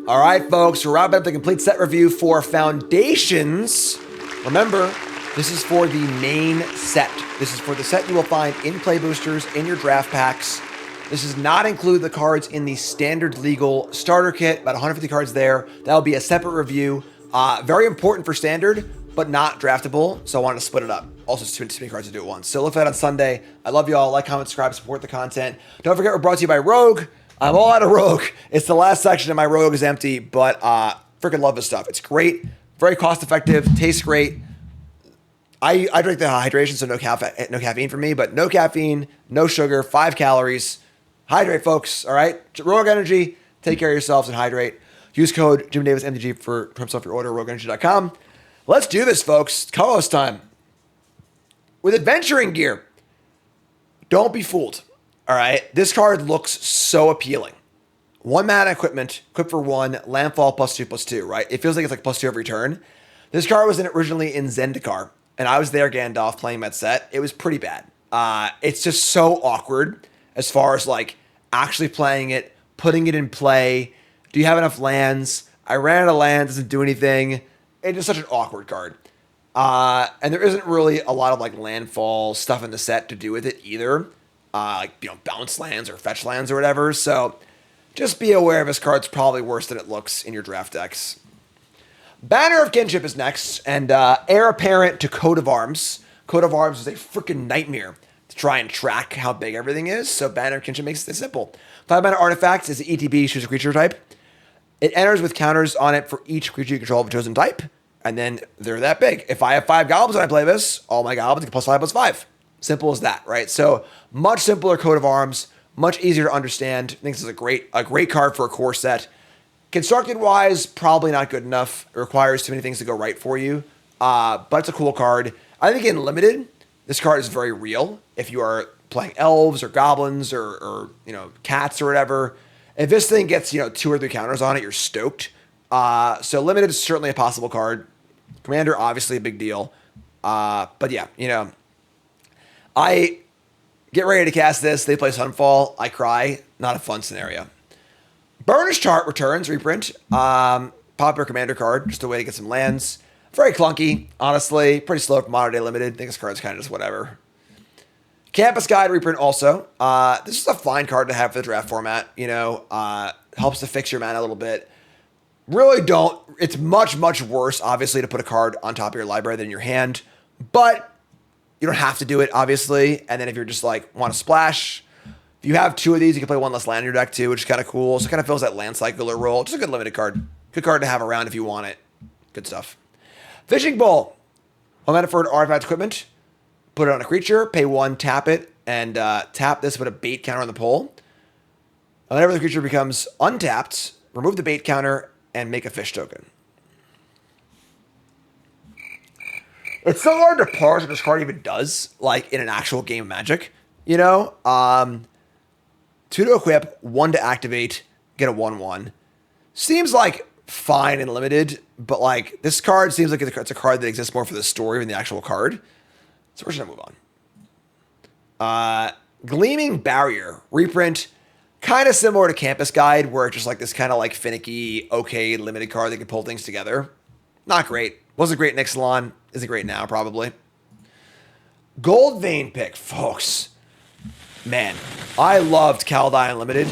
All right, folks, we're wrapping up the complete set review for Foundations. Remember, this is for the main set. This is for the set you will find in play boosters, in your draft packs. This does not include the cards in the standard legal starter kit, about 150 cards there. That'll be a separate review. Very important for standard, but not draftable, so I wanted to split it up. Also, too many cards to do at once. So look for that on Sunday. I love you all. Like, comment, subscribe, support the content. Don't forget we're brought to you by Rogue. I'm all out of Rogue. It's the last section of my Rogue is empty, but freaking love this stuff. It's great, very cost effective, tastes great. I drink the hydration, so no caffeine for me, but no caffeine, no sugar, 5 calories. Hydrate, folks, all right? Rogue Energy, take care of yourselves and hydrate. Use code Jim Davis MTG for off your order, rogueenergy.com. Let's do this, folks. Colorless time. With adventuring gear, don't be fooled, all right? This card looks so appealing. 1 mana equipment, equip for 1, landfall +2/+2, right? It feels like it's like +2 every turn. This card was originally in Zendikar, and I was there, Gandalf, playing that set. It was pretty bad. It's just so awkward as far as like actually playing it, putting it in play. Do you have enough lands? I ran out of lands, doesn't do anything. It's just such an awkward card. And there isn't really a lot of like landfall stuff in the set to do with it either. Bounce lands or fetch lands or whatever. So just be aware this card's probably worse than it looks in your draft decks. Banner of Kinship is next, and heir apparent to Coat of Arms. Coat of Arms is a freaking nightmare to try and track how big everything is, so Banner of Kinship makes it simple. 5 mana artifacts is the ETB, choose a creature type. It enters with counters on it for each creature you control of a chosen type, and then they're that big. If I have 5 goblins when I play this, all my goblins get +5/+5. Simple as that, right? So much simpler Coat of Arms, much easier to understand. I think this is a great card for a core set. Constructed-wise, probably not good enough. It requires too many things to go right for you. But it's a cool card. I think in Limited, this card is very real. If you are playing elves or goblins or cats or whatever, if this thing gets 2 or 3 counters on it, you're stoked. So Limited is certainly a possible card. Commander, obviously a big deal. But yeah, I get ready to cast this. They play Sunfall. I cry. Not a fun scenario. Burnished Heart returns, reprint. Popular commander card, just a way to get some lands. Very clunky, honestly. Pretty slow for modern day Limited. I think this card's kind of just whatever. Campus Guide reprint also. This is a fine card to have for the draft format. Helps to fix your mana a little bit. Really don't. It's much, much worse, obviously, to put a card on top of your library than in your hand. But you don't have to do it, obviously. And then if you're just like, want to splash, if you have 2 of these, you can play 1 less land in your deck too, which is kind of cool. So it kind of fills that land cycler role. Just a good Limited card. Good card to have around if you want it. Good stuff. Fishing Bowl. 1 mana for an artifact equipment. Put it on a creature, pay 1, tap it, and tap this with a bait counter on the pole. Whenever the creature becomes untapped, remove the bait counter and make a fish token. It's so hard to parse what this card even does, like in an actual game of Magic. 2 to equip, 1 to activate, get a 1/1. Seems like fine and Limited, but like this card seems like it's a card that exists more for the story than the actual card. So we're just gonna move on. Gleaming Barrier reprint, kind of similar to Campus Guide, where it's just like this kind of like finicky, okay, Limited card that can pull things together. Not great. Wasn't great in Ixalan. Isn't great now, probably. Goldvein pick, folks. Man, I loved Kaldai Unlimited.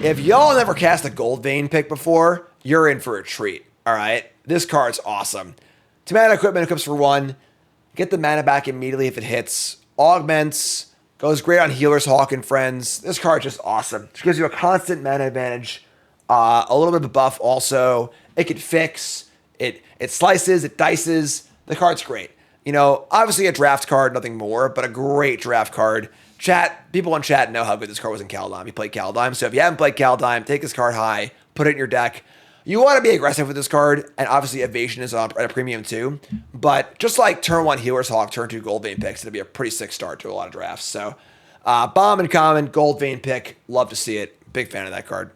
If y'all never cast a Goldvein pick before, you're in for a treat, all right? This card's awesome. 2 mana equipment equips for 1. Get the mana back immediately if it hits. Augments. Goes great on Healer's Hawk and Friends. This card's just awesome. It gives you a constant mana advantage. A little bit of a buff also. It can fix. It slices. It dices. The card's great. Obviously a draft card, nothing more, but a great draft card. People in chat know how good this card was in Kaldheim. You played Kaldheim. So if you haven't played Kaldheim, take this card high. Put it in your deck. You want to be aggressive with this card, and obviously Evasion is at a premium too. But just like turn 1 Healer's Hawk, turn 2 Goldvein picks, it'll be a pretty sick start to a lot of drafts. So Bombin Common, Goldvein pick, love to see it. Big fan of that card.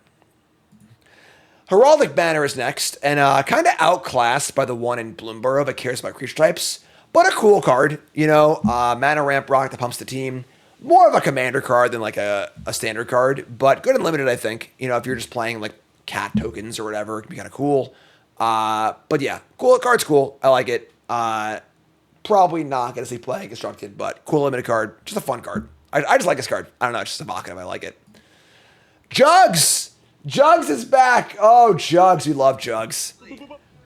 Heraldic Banner is next, and kind of outclassed by the one in Bloomborough that cares about creature types, but a cool card. Mana ramp rock that pumps the team. More of a commander card than like a standard card, but good and limited, I think. If you're just playing like cat tokens or whatever. It can be kind of cool. But yeah, cool. Card's cool. I like it. Probably not going to see play constructed, but cool limited card. Just a fun card. I just like this card. I don't know. It's just evocative. I like it. Jugs! Jugs is back. Oh, Jugs. We love Jugs.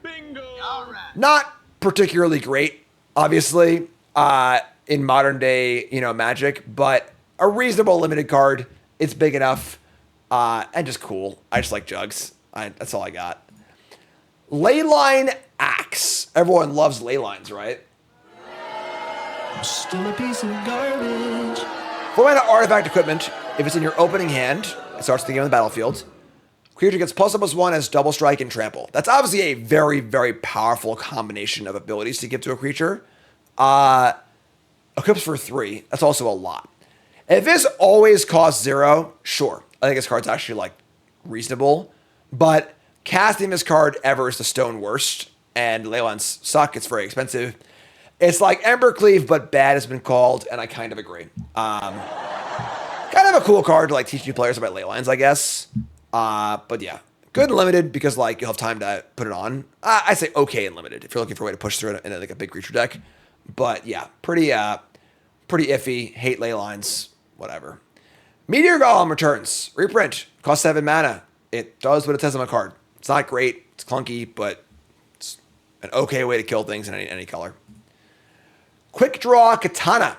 Bingo. Not particularly great, obviously, in modern day, Magic, but a reasonable limited card. It's big enough, and just cool. I just like Jugs. That's all I got. Leyline Axe. Everyone loves Leylines, right? I'm still a piece of garbage. 4-mana artifact equipment. If it's in your opening hand, it starts the game on the battlefield. Creature gets +1/+1 as double strike and trample. That's obviously a very, very powerful combination of abilities to give to a creature. Equips for 3. That's also a lot. If this always costs 0, sure. I think this card's actually reasonable. But casting this card ever is the stone worst. And Leylines suck. It's very expensive. It's like Embercleave, but bad has been called, and I kind of agree. Kind of a cool card to teach new players about Leylines, I guess. But yeah, good and limited because you'll have time to put it on. I say okay and limited if you're looking for a way to push through it in a big creature deck. But yeah, pretty iffy. Hate Leylines, whatever. Meteor Golem returns. Reprint. Costs 7 mana. It does what it says on the card. It's not great. It's clunky, but it's an okay way to kill things in any color. Quick Draw Katana.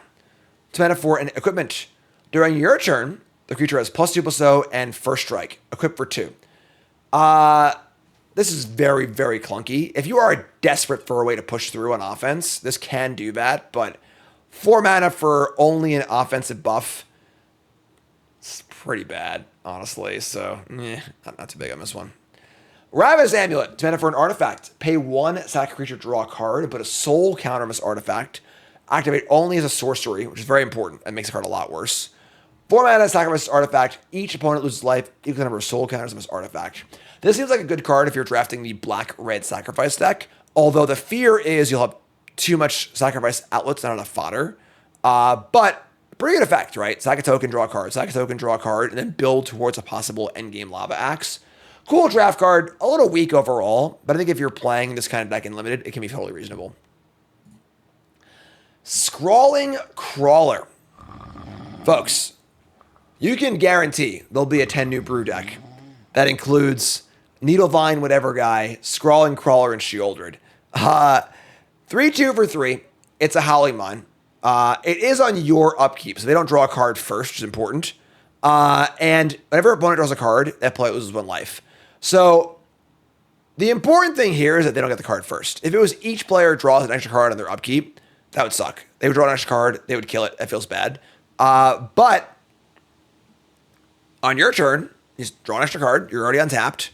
2 mana for an equipment. During your turn, the creature has +2/+0 and first strike. Equipped for 2. This is very, very clunky. If you are desperate for a way to push through on offense, this can do that, but 4 mana for only an offensive buff, it's pretty bad, honestly. So, not too big on this one. Ravenous Amulet. 2 mana for an artifact. Pay 1, sack a creature, draw a card, put a soul counter on this artifact. Activate only as a sorcery, which is very important. That makes the card a lot worse. 4 mana, sacrifice this artifact. Each opponent loses life equal to the number of soul counters on this artifact. This seems like a good card if you're drafting the black-red sacrifice deck, although the fear is you'll have too much sacrifice outlets, not enough fodder. But pretty good effect, right? Sack a token, draw a card. Sack a token, draw a card, and then build towards a possible endgame lava axe. Cool draft card, a little weak overall, but I think if you're playing this kind of deck in limited, it can be totally reasonable. Scrawling Crawler. Folks, you can guarantee there'll be a 10 new brew deck that includes Needlevine, whatever guy, Scrawling Crawler, and Sheoldred. 3/2 for 3. It's a Howling Mine. It is on your upkeep, so they don't draw a card first, which is important. And whenever opponent draws a card, that player loses 1 life. So the important thing here is that they don't get the card first. If it was each player draws an extra card on their upkeep, that would suck. They would draw an extra card, they would kill it. That feels bad. But on your turn, you just draw an extra card. You're already untapped.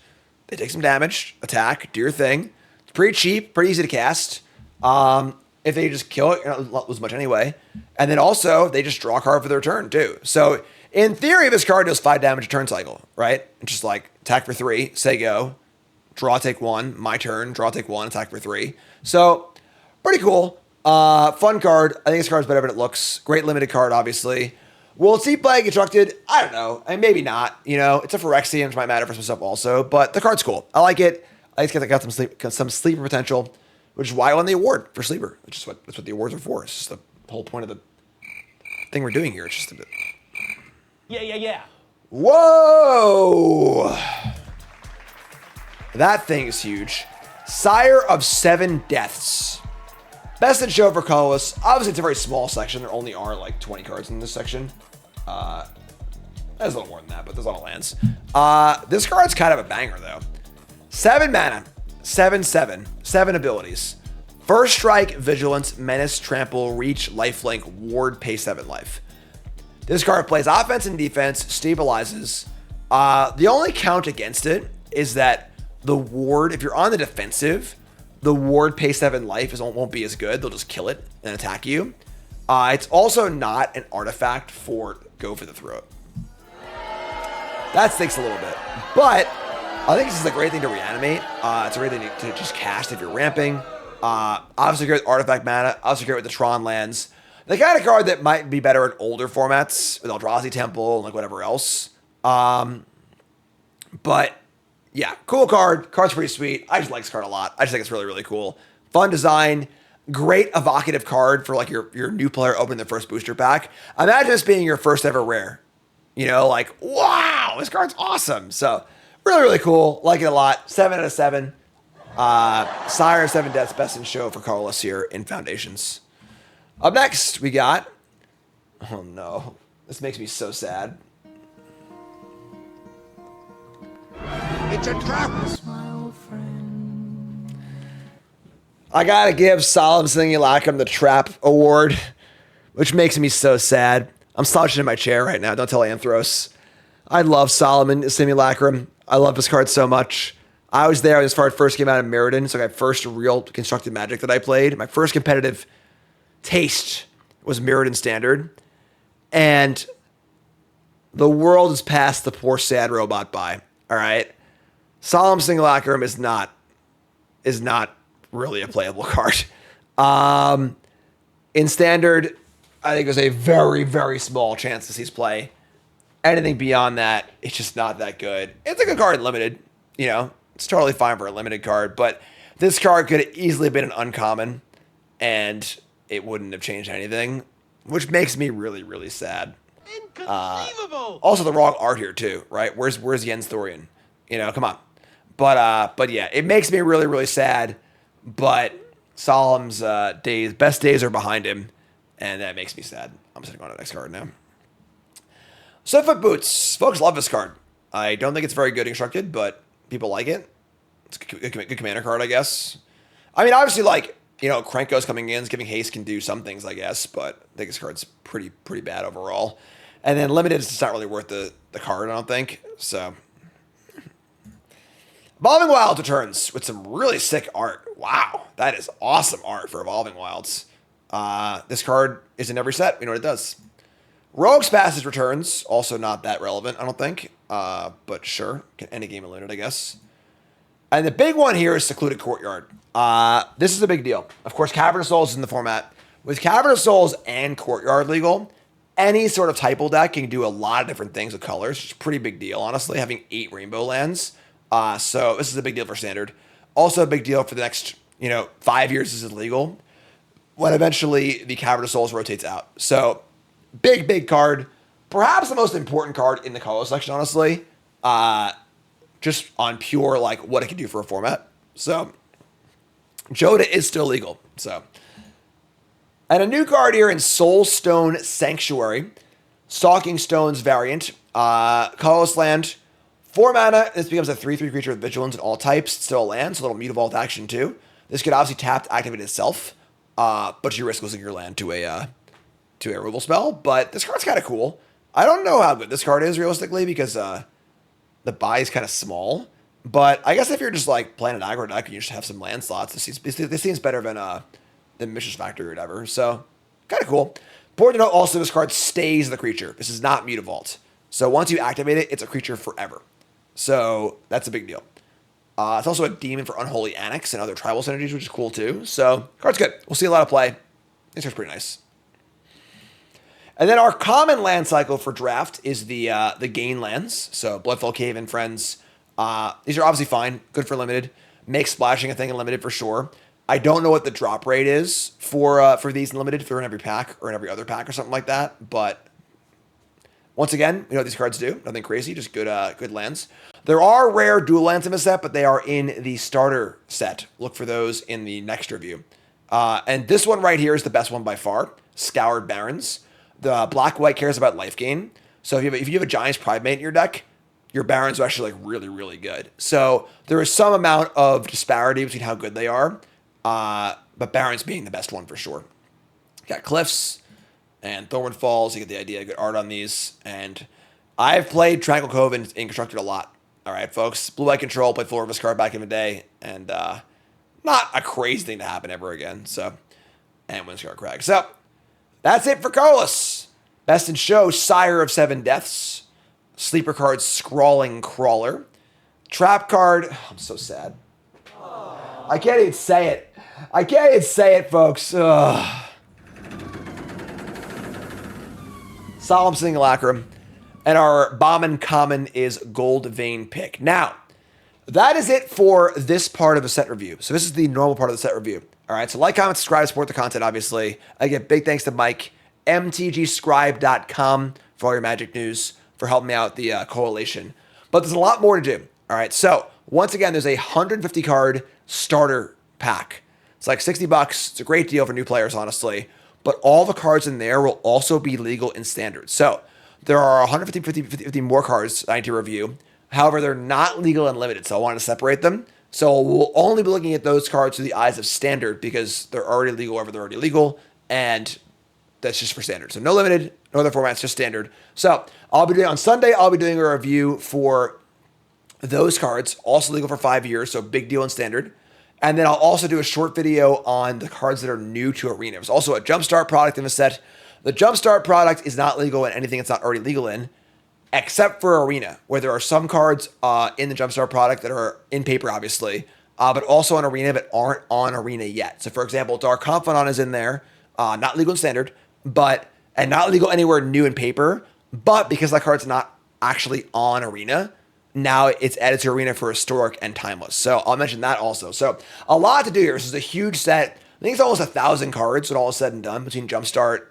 They take some damage, attack, do your thing. It's pretty cheap, pretty easy to cast. If they just kill it, you're not lose much anyway. And then also, they just draw a card for their turn too. So in theory, this card does 5 damage a turn cycle, right? It's just attack for 3, say go, draw, take 1, my turn, draw, take 1, attack for 3. So pretty cool. Fun card. I think this card's better than it looks. Great limited card, obviously. Will it see play constructed? I don't know. Maybe not. It's a Phyrexian, which might matter for some stuff also. But the card's cool. I like it. I think it's got some sleeper potential, which is why I won the award for sleeper. That's what the awards are for. It's just the whole point of the thing we're doing here. It's just a bit. Yeah. Whoa! That thing is huge. Sire of 7 Deaths. Best in show for Colorless. Obviously, it's a very small section. There only are 20 cards in this section. There's a little more than that, but there's a lot of lands. This card's kind of a banger, though. 7 mana, 7/7, 7 abilities. First strike, vigilance, menace, trample, reach, lifelink, ward, pay 7 life. This card plays offense and defense, stabilizes. The only count against it is that the ward, if you're on the defensive, the ward pay 7 life won't be as good. They'll just kill it and attack you. It's also not an artifact for go for the throat. That stinks a little bit. But I think this is a great thing to reanimate. It's a great thing to just cast if you're ramping. Obviously great with artifact mana. Obviously great with the Tron lands. The kind of card that might be better in older formats with Eldrazi Temple and whatever else. But Yeah, cool card. Card's pretty sweet. I just like this card a lot. I just think it's really, really cool. Fun design. Great evocative card for like your new player opening their first booster pack. Imagine this being your first ever rare. You know, like, wow, this card's awesome. So, really, really cool. Like it a lot. 7 out of 7. Sire of 7 Deaths, best in show for Colorless here in Foundations. Up next, we got... Oh, no. This makes me so sad. It's a trap! I gotta give Solemn Simulacrum the Trap Award, which makes me so sad. I'm slouching in my chair right now. Don't tell Anthros. I love Solomon Simulacrum. I love this card so much. I was there when this card first came out in Mirrodin, so my first real constructed Magic that I played. My first competitive taste was Mirrodin Standard. And the world has passed the poor sad robot by. All right? Solemn Simulacrum is not really a playable card. In Standard, I think there's a very, very small chance to see his play. Anything beyond that, it's just not that good. It's a good card in Limited. You know, it's totally fine for a Limited card. But this card could have easily been an uncommon, and it wouldn't have changed anything, which makes me really, really sad. Inconceivable! Also, the wrong art here, too, right? Where's Jens Thorian? You know, come on. But yeah, it makes me really, really sad. But Solemn's best days are behind him, and that makes me sad. I'm just going to go on to the next card now. 7-foot Boots. Folks love this card. I don't think it's very good constructed, but people like it. It's a good commander card, I guess. I mean, obviously, like, you know, Krenko's coming in, giving haste can do some things, I guess, but I think this card's pretty bad overall. And then Limited is just not really worth the card, I don't think. So, Evolving Wilds returns with some really sick art. Wow, that is awesome art for Evolving Wilds. This card is in every set. We know what it does. Rogue's Passage returns. Also not that relevant, I don't think. But sure. Any game Limited, I guess. And the big one here is Secluded Courtyard. This is a big deal. Of course, Cavern of Souls is in the format. With Cavern of Souls and Courtyard legal, any sort of typo deck can do a lot of different things with colors. It's a pretty big deal, honestly, having 8 rainbow lands. So this is a big deal for Standard. Also a big deal for the next, 5 years this is legal, when eventually the Cavern of Souls rotates out. So, big card. Perhaps the most important card in the color section, honestly. Just on pure, like, what it can do for a format. So, Joda is still legal. So, and a new card here in Soulstone Sanctuary. Stalking Stones variant. Colorless land. 4 mana. This becomes a 3/3 creature with vigilance in all types. It's still a land, so a little mutavault action too. This could obviously tap to activate itself. But you risk losing your land to a removal spell. But this card's kind of cool. I don't know how good this card is realistically because the buy is kind of small. But I guess if you're just like playing an aggro deck and you just have some land slots, this seems better than Mishra's Factory or whatever. So kind of cool. Important to note also this card stays the creature. This is not Mutavault. So once you activate it, it's a creature forever. So that's a big deal. It's also a demon for Unholy Annex and other tribal synergies, which is cool too. So card's good. We'll see a lot of play. This card's pretty nice. And then our common land cycle for draft is the gain lands. So Bloodfell Cave and Friends. These are obviously fine. Good for Limited. Make splashing a thing in Limited for sure. I don't know what the drop rate is for these in Limited, if they're in every pack or in every other pack or something like that. But once again, we know what these cards do. Nothing crazy, just good lands. There are rare dual lands in the set, but they are in the starter set. Look for those in the next review. And this one right here is the best one by far. Scoured Barrens. The black-white cares about life gain. So if you have a Giant's Primate in your deck, your Barrens are actually like really, really good. So there is some amount of disparity between how good they are. But Barrens being the best one for sure. Got Cliffs and Thornwood Falls. You get the idea. Good art on these. And I've played Tranquil Cove in Constructed a lot. All right, folks. Blue-White Control, played full Rivers card back in the day. And not a crazy thing to happen ever again. So, and Windscar Crag. So, that's it for Colorless. Best in show, Sire of 7 Deaths. Sleeper card, Scrawling Crawler. Trap card, I'm so sad. I can't even say it. Folks. Solemn Simulacrum. And our Bombin Common is Goldvein pick. Now, that is it for this part of the set review. So this is the normal part of the set review. All right, so like, comment, subscribe, support the content, obviously. Again, big thanks to Mike, mtgscribe.com, for all your Magic news, for helping me out the coalition. But there's a lot more to do. All right, so once again, there's a 150 card starter pack. It's like $60. It's a great deal for new players, honestly. But all the cards in there will also be legal in standard. So there are 150 more cards I need to review. However, they're not legal and limited, so I wanted to separate them. So we'll only be looking at those cards through the eyes of standard because they're already legal wherever they're already legal, and that's just for standard. So no limited, no other formats, just standard. So I'll be doing on Sunday. I'll be doing a review for those cards, also legal for 5 years, so big deal in standard. And then I'll also do a short video on the cards that are new to Arena. There's also a Jumpstart product in the set. The Jumpstart product is not legal in anything it's not already legal in, except for Arena, where there are some cards in the Jumpstart product that are in paper, obviously, but also on Arena that aren't on Arena yet. So, for example, Dark Confidant is in there, not legal in standard, and not legal anywhere new in paper, but because that card's not actually on Arena, now it's added to Arena for Historic and Timeless. So I'll mention that also. So a lot to do here. This is a huge set. I think it's almost 1,000 cards when all is said and done between Jumpstart,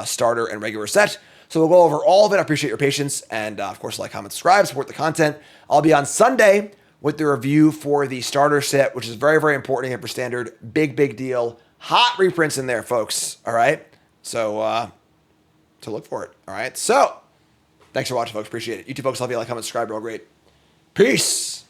starter, and regular set. So we'll go over all of it. I appreciate your patience. And of course, like, comment, subscribe, support the content. I'll be on Sunday with the review for the starter set, which is very, very important here for standard. Big, big deal. Hot reprints in there, folks. All right. So to look for it. All right. So thanks for watching, folks. Appreciate it. YouTube folks, love you. Like, comment, subscribe. You're all great. Peace.